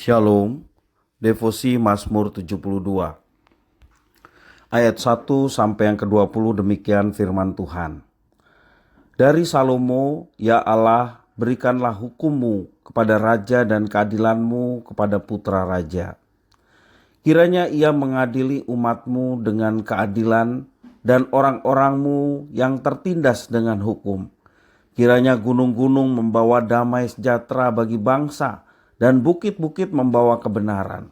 Shalom, Devosi Mazmur 72 ayat 1 sampai yang ke-20. Demikian firman Tuhan. Dari Salomo, ya Allah, berikanlah hukum-Mu kepada raja dan keadilan-Mu kepada putra raja. Kiranya ia mengadili umat-Mu dengan keadilan dan orang-orang-Mu yang tertindas dengan hukum. Kiranya gunung-gunung membawa damai sejahtera bagi bangsa dan bukit-bukit membawa kebenaran.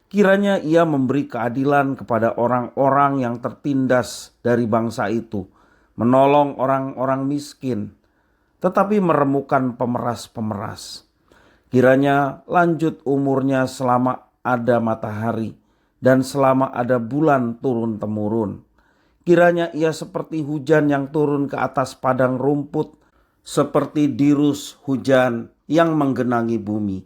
Kiranya ia memberi keadilan kepada orang-orang yang tertindas dari bangsa itu, menolong orang-orang miskin, tetapi meremukkan pemeras-pemeras. Kiranya lanjut umurnya selama ada matahari dan selama ada bulan turun-temurun. Kiranya ia seperti hujan yang turun ke atas padang rumput, seperti dirus hujan yang menggenangi bumi.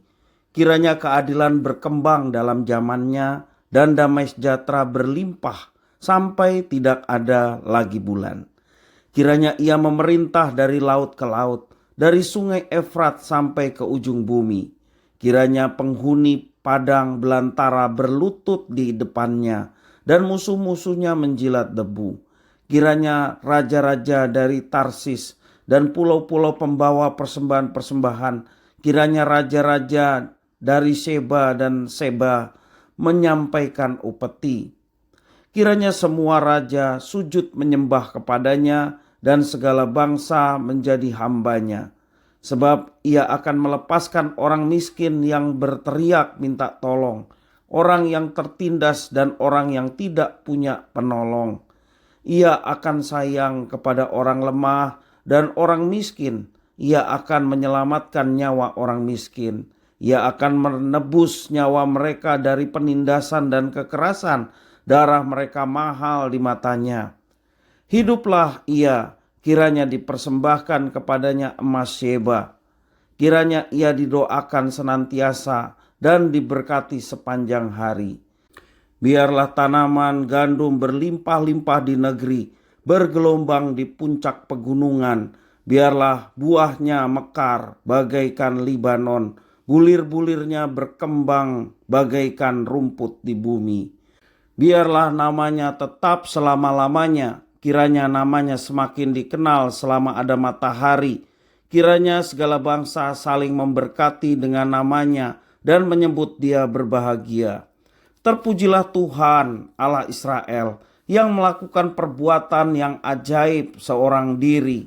Kiranya keadilan berkembang dalam zamannya dan damai sejahtera berlimpah sampai tidak ada lagi bulan. Kiranya ia memerintah dari laut ke laut, dari sungai Efrat sampai ke ujung bumi. Kiranya penghuni padang belantara berlutut di depannya dan musuh-musuhnya menjilat debu. Kiranya raja-raja dari Tarsis dan pulau-pulau pembawa persembahan-persembahan, kiranya raja-raja dari Seba dan Seba menyampaikan upeti. Kiranya semua raja sujud menyembah kepadanya dan segala bangsa menjadi hambanya. Sebab ia akan melepaskan orang miskin yang berteriak minta tolong, orang yang tertindas dan orang yang tidak punya penolong. Ia akan sayang kepada orang lemah dan orang miskin. Ia akan menyelamatkan nyawa orang miskin. Ia akan menebus nyawa mereka dari penindasan dan kekerasan. Darah mereka mahal di matanya. Hiduplah ia, kiranya dipersembahkan kepadanya emas Sheba. Kiranya ia didoakan senantiasa dan diberkati sepanjang hari. Biarlah tanaman gandum berlimpah-limpah di negeri, bergelombang di puncak pegunungan. Biarlah buahnya mekar bagaikan Libanon, bulir-bulirnya berkembang bagaikan rumput di bumi. Biarlah namanya tetap selama-lamanya, kiranya namanya semakin dikenal selama ada matahari. Kiranya segala bangsa saling memberkati dengan namanya dan menyebut dia berbahagia. Terpujilah Tuhan Allah Israel yang melakukan perbuatan yang ajaib seorang diri.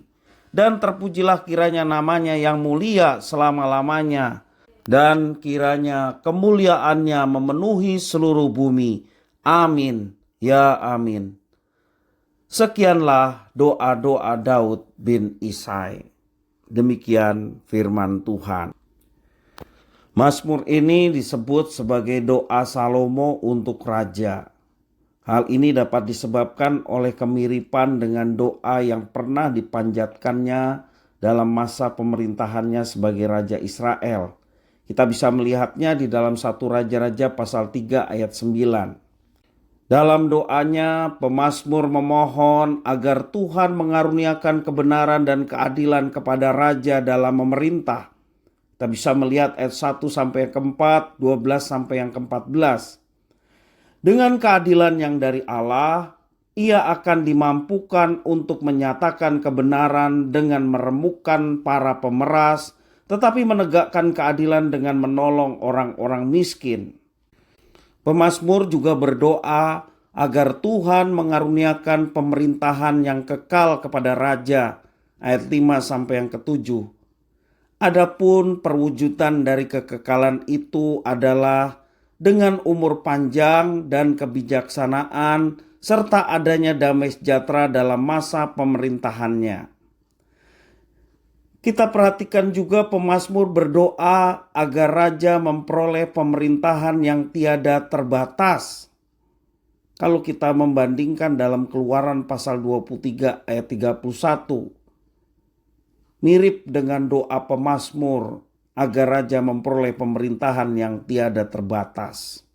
Dan terpujilah kiranya namanya yang mulia selama-lamanya. Dan kiranya kemuliaannya memenuhi seluruh bumi. Amin, ya amin. Sekianlah doa-doa Daud bin Isai. Demikian firman Tuhan. Mazmur ini disebut sebagai doa Salomo untuk raja. Hal ini dapat disebabkan oleh kemiripan dengan doa yang pernah dipanjatkannya dalam masa pemerintahannya sebagai Raja Israel. Kita bisa melihatnya di dalam 1 Raja-Raja pasal 3 ayat 9. Dalam doanya, pemazmur memohon agar Tuhan mengaruniakan kebenaran dan keadilan kepada raja dalam memerintah. Kita bisa melihat ayat 1 sampai yang ke-4, 12 sampai yang ke-14. Dengan keadilan yang dari Allah, ia akan dimampukan untuk menyatakan kebenaran dengan meremukkan para pemeras, tetapi menegakkan keadilan dengan menolong orang-orang miskin. Pemazmur juga berdoa agar Tuhan mengaruniakan pemerintahan yang kekal kepada raja, ayat 5 sampai yang ke-7. Adapun perwujudan dari kekekalan itu adalah dengan umur panjang dan kebijaksanaan serta adanya damai sejahtera dalam masa pemerintahannya. Kita perhatikan juga pemazmur berdoa agar raja memperoleh pemerintahan yang tiada terbatas. Kalau kita membandingkan dalam Keluaran pasal 23 ayat 31, mirip dengan doa pemazmur agar raja memperoleh pemerintahan yang tiada terbatas.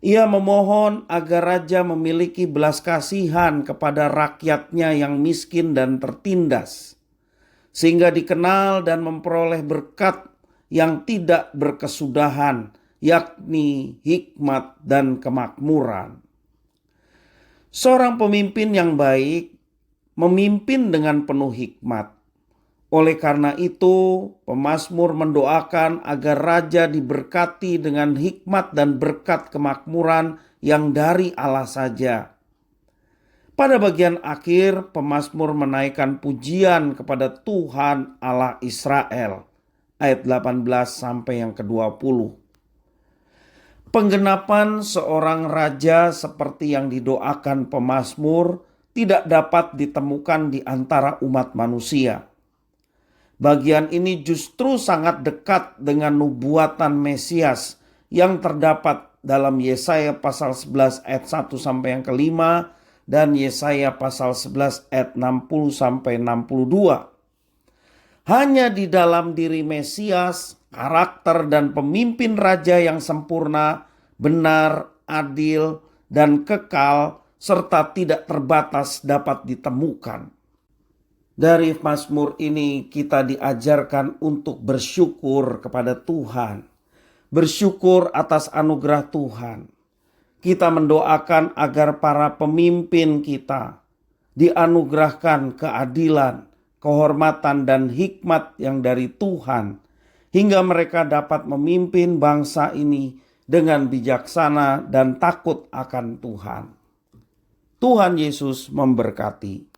Ia memohon agar raja memiliki belas kasihan kepada rakyatnya yang miskin dan tertindas, sehingga dikenal dan memperoleh berkat yang tidak berkesudahan, yakni hikmat dan kemakmuran. Seorang pemimpin yang baik memimpin dengan penuh hikmat. Oleh karena itu, pemazmur mendoakan agar raja diberkati dengan hikmat dan berkat kemakmuran yang dari Allah saja. Pada bagian akhir, pemazmur menaikkan pujian kepada Tuhan Allah Israel. Ayat 18 sampai yang ke-20. Penggenapan seorang raja seperti yang didoakan pemazmur tidak dapat ditemukan di antara umat manusia. Bagian ini justru sangat dekat dengan nubuatan Mesias yang terdapat dalam Yesaya pasal 11 ayat 1 sampai yang ke-5 dan Yesaya pasal 11 ayat 60 sampai 62. Hanya di dalam diri Mesias, karakter dan pemimpin raja yang sempurna, benar, adil, dan kekal serta tidak terbatas dapat ditemukan. Dari Mazmur ini kita diajarkan untuk bersyukur kepada Tuhan. Bersyukur atas anugerah Tuhan. Kita mendoakan agar para pemimpin kita dianugerahkan keadilan, kehormatan dan hikmat yang dari Tuhan, hingga mereka dapat memimpin bangsa ini dengan bijaksana dan takut akan Tuhan. Tuhan Yesus memberkati.